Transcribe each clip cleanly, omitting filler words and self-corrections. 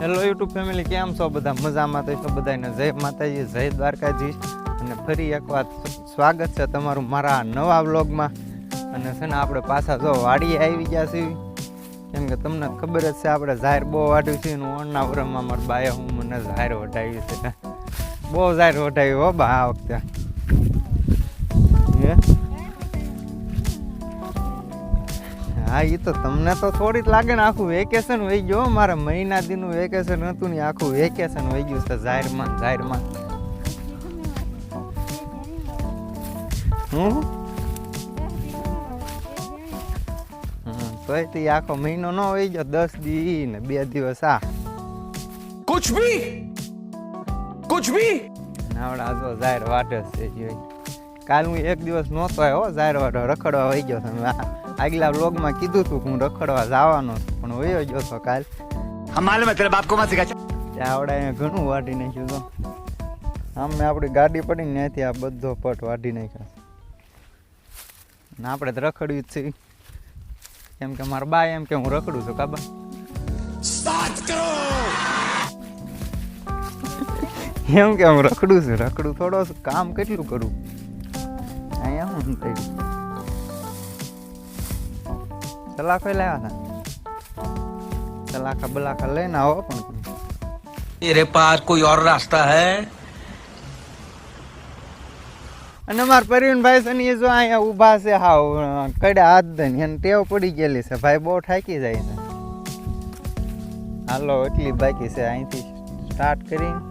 Hello YouTube family, કેમ છો બધા? મજામાં તો છો બધાને? જય માતાજી, જય દ્વારકાજી. અને ફરી એક વાત સ્વાગત છે તમારું મારા નવા વ્લોગમાં. અને છે ને આપણે પાછા જો વાડીએ આવી ગયા છીએ, કેમ કે તમને ખબર જ છે આપણે ઝાહેર બહુ વાઢ્યું છે. ઓણના વરમાં મારા બાએ હું મને ઝાહેર વઢાવી છે, બહુ ઝાહેર વઢાવી હો બા આ વખતે. હા, એ તો તમને તો થોડી જ લાગે ને, આખું વેકેશન વહી ગયો. મારે મહિના દીનું વેકેશન હતું ને આખું વેકેશન વહી ગયું છે ઝાહેરમાં. તોય તે આખો મહિનો ન વહી ગયો, 10 દી ને 2 દિવસ. આ कुछ भी નાવડા જો ઝાહેર વાઢે છે. કાલ હું એક દિવસ નહોતો આવ્યો ઝાહેર વાઢો, રખડવા વહી ગયો તમે. આગલા વ્લોગમાં કીધું હતું કે હું રખડવા જવાનો પણ વયો ગયો હતો કાલ. हमारे तेरे बाप को मत सिखा। ત્યાં આવડે અહીંયા ઘણું વાઢી નાખ્યું તો. આમ આપણી ગાડી પડીને ત્યાંથી આ બધો પટ વાઢી નાખ્યો. ને આપણે તો રખડ્યું જ છે, કેમ કે મારા બા એમ કે હું રખડું છું. કાબા એમ કે હું રખડું થોડો કામ કેટલું કરું અહીંયા. હું થઈ સલાખો લાવ્યા હતા, સલાખા બલાખા લઈને આવો. પણ तेरे पास कोई और रास्ता है? અને મારા પરવીનભાઈ છે ને એ જો અહીંયા ઊભા છે, હાવ કડ્યા હાથ દઈને એને ટેવ પડી ગયેલી છે. ભાઈ બહુ થાકી જાય છે. હાલો એટલી બાકી છે, અહીંથી સ્ટાર્ટ કરીને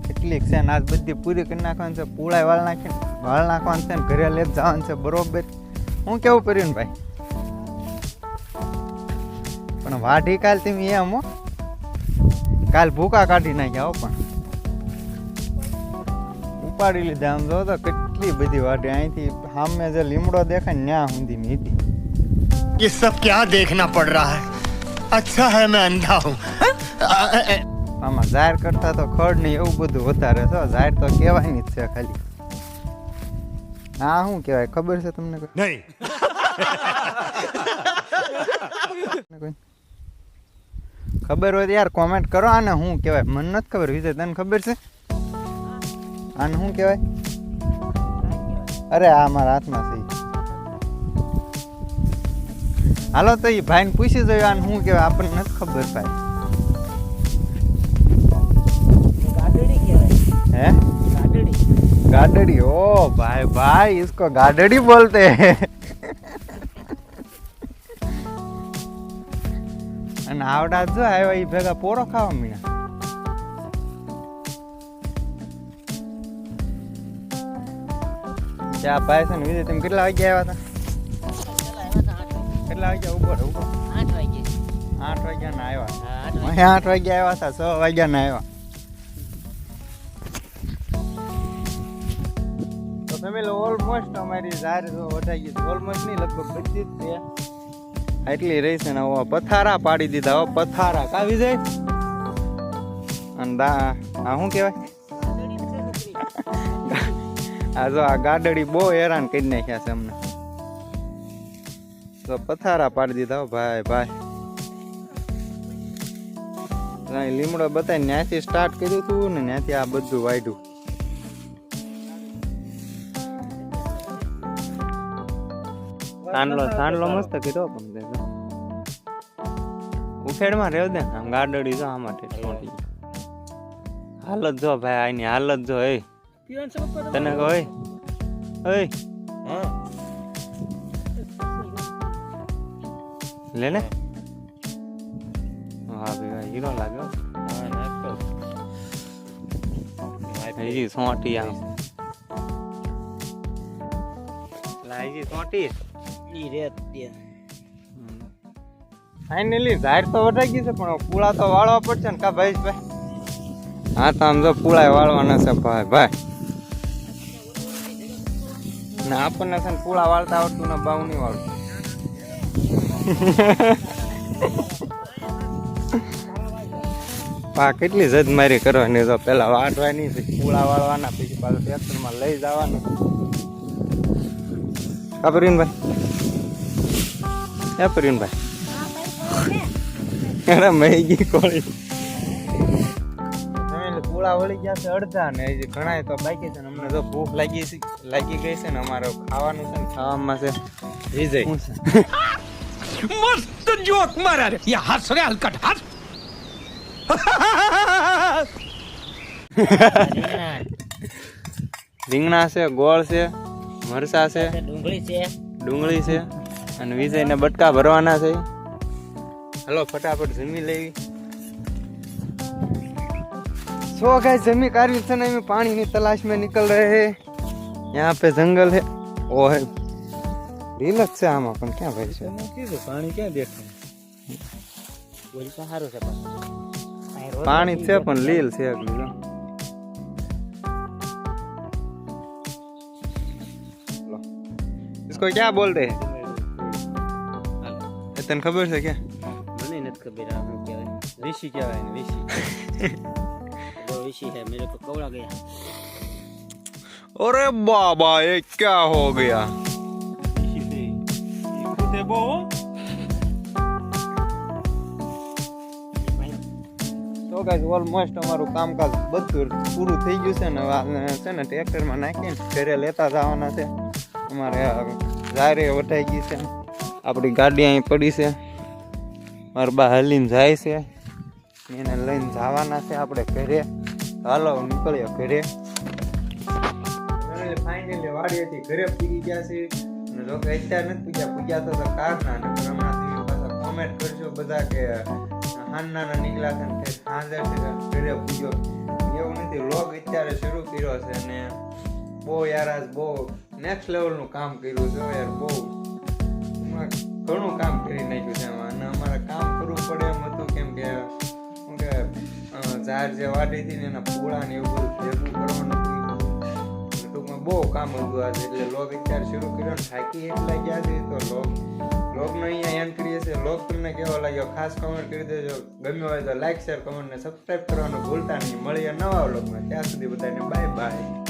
કેટલીક છે ને આજ બધી પૂરી કરી નાખવાની છે. પૂળાય વાળ નાખવાનું છે ને ઘરે લઈ જવાનું છે બરોબર. હું કેવું પરવીનભાઈ? પણ વાઢી કાલ તમે એમ હો, કાલ ભૂકા કાઢી નાખ્યા હો. પણ ઉપાડી લીધા. આમ જો તો કેટલી બધી વાઢી. અહીંથી સામે જે લીમડો દેખાય ને ત્યાં સુધી મીધી. ये सब क्या देखना पड़ रहा है? अच्छा है मैं अंधा हूँ। આમાં ઝાહેર કરતા તો ખડ ને એવું બધું વધારે છે. ઝાહેર તો કહેવાની જ છે ખાલી. હા, શું કહેવાય ખબર છે તમને? नहीं ખબર હોય તો યાર કોમેન્ટ કરો. આને શું કહેવાય મને નથી ખબર. વિજય તને ખબર છે આને શું કહેવાય? અરે આ મારા હાથમાં છે. હાલો તો એ ભાઈને પૂછી જોયું આને શું કહેવાય. આપણને નથી ખબર ભાઈ. હે गाडड़ी? ओ भाई भाई इसको गाडड़ी बोलते हैं. અને આવડા જો આવ્યા એ ભેગા પોરો ખાવા મીણા. ચા ભાઈ છે ને વિજય તમે કેટલા વાગ્યા આવ્યા હતા? કેટલા વાગ્યા? ઉભો 8 વાગ્યા ના આવ્યા. 8 વાગ્યા આવ્યા હતા, 6 વાગ્યા ના આવ્યા. ઓલમોસ્ટ અમારી ઝાહેર વઢાઈ ગઈ. ઓલમોસ્ટ નહીં, લગભગ બધી જ છે. એટલી રહી છે ને પથારા પાડી દીધા. હો પથારા કાવી જાય. અને આ શું કહેવાય? આ જો આ ગાડડી બહુ હેરાન કરી નાખ્યા છે અમને. તો પથારા પાડી દીધા. હો ભાઈ ભાઈ લીમડો બતાવીને ત્યાંથી સ્ટાર્ટ કર્યું હતું ને ત્યાંથી આ બધું વાઢ્યું. સાંડલો મસ્ત કીધો. પણ ઉખેડમાં રહેવ દે. આમ ગાડડી જો આમાં હાલત જો ભાઈ, આની હાલત જો. એ તને કહો લે ને. હા ભાઈ હીરો લાગ્યો. હજી સોટી આમ લાગી સોટી. ફાઇનલી ઝાહેર તો વઢાઈ ગઈ છે, પણ પૂળા તો વાળવા પડશે ને કા ભાઈ? હા તો આમ જો પૂળા વાળવાના છે ભાઈ. ને આપણને છે ને પૂળા વાળતા આવડતું ને બાવ નહીં વાળતું. કેટલી જદ મારી કરવાની. તો પેલા વાટવાની છે, પૂળા વાળવાના, પછી પાછું ટ્રેક્ટરમાં લઈ જવાનું. પરવીનભાઈ, પરવીનભાઈ અરે મેગી કોળી પૂળા વળી ગયા છે અડધા ને હજી ઘણા તો બાકી છે ને અમને તો ભૂખ લાગી ગઈ છે ને અમારે ખાવાનું છે ને ખાવામાં છે વિજય मस्त जोक मारा रे ये हंस रे हलकट हंस રીંગણા છે ગોળ છે મરસા છે ડુંગળી છે અને વિજયને બટકા ભરવાના છે હલો ફટાફટ જમી લેવી सो गाइस जमी कारगिल से में पानी की तलाश में निकल रहे हैं यहाँ पे जंगल है वो है रिलक्स है हम अपन क्या भाई से પાણી ક્યાં દેખાય બોલ સારું છે पानी से अपन लील से अगली लो इसको क्या बोलते हैं तन खबर से क्या મને નથી ખબર આ શું કહેવાય ઋષિ કહેવાય ને ઋષિ वो ऋषि है मेरे को कौड़ा गया अरे बाबा ये क्या हो गया તો ગાઈસ ઓલમોસ્ટ અમારું કામકાજ બધું પૂરું થઈ ગયું છે ને હવે છે ને ટ્રેક્ટરમાં નાખીને ઘરે લેતા જવાના છે અમારે જારે વટાઈ ગઈ છે આપણી ગાડી અહીં પડી છે મારા બા હલીને જાય છે એને લઈને જવાના છે આપણે ઘરે હાલો નીકળ્યો ઘરે ફાઇનલી વાડી હતી ઘરે પૂરી ગયા છે અને લોકો અત્યારે નથી પૂજ્યા તો કારના ને હમણાં પાછા કોમેન્ટ કરશો બધા કે હાનના નીકળ્યા છે ને સાંજે ઘરે પૂજો એવું નથી લોગ અત્યારે શરૂ કર્યો છે ને બહુ યાર આજ બહુ નેક્સ્ટ લેવલનું કામ કર્યું છે યાર બહુ ઘણું કામ કરી નાખ્યું છે એમાં અને અમારે કામ કરવું પડે એમ હતું કેમ કે શું કે ઝાડ જે વાટી હતી ને એના પૂળા ને એવું બધું ભેગું કરવાનું હતું ટૂંકમાં બહુ કામ હતું આજે એટલે લોગ અત્યારે શરૂ કર્યો ને થાકી એટલા ગયા છે તો લોગનો અહીંયા એન્ડ કરીએ છીએ લોગ તમને કેવો લાગ્યો ખાસ કમેન્ટ કરી દેજો ગમ્યો હોય તો લાઈક શેર કમેન્ટ ને સબસ્ક્રાઈબ કરવાનું ભૂલતા નહીં મળીએ નવા વ્લોગમાં ત્યાં સુધી બધાને બાય બાય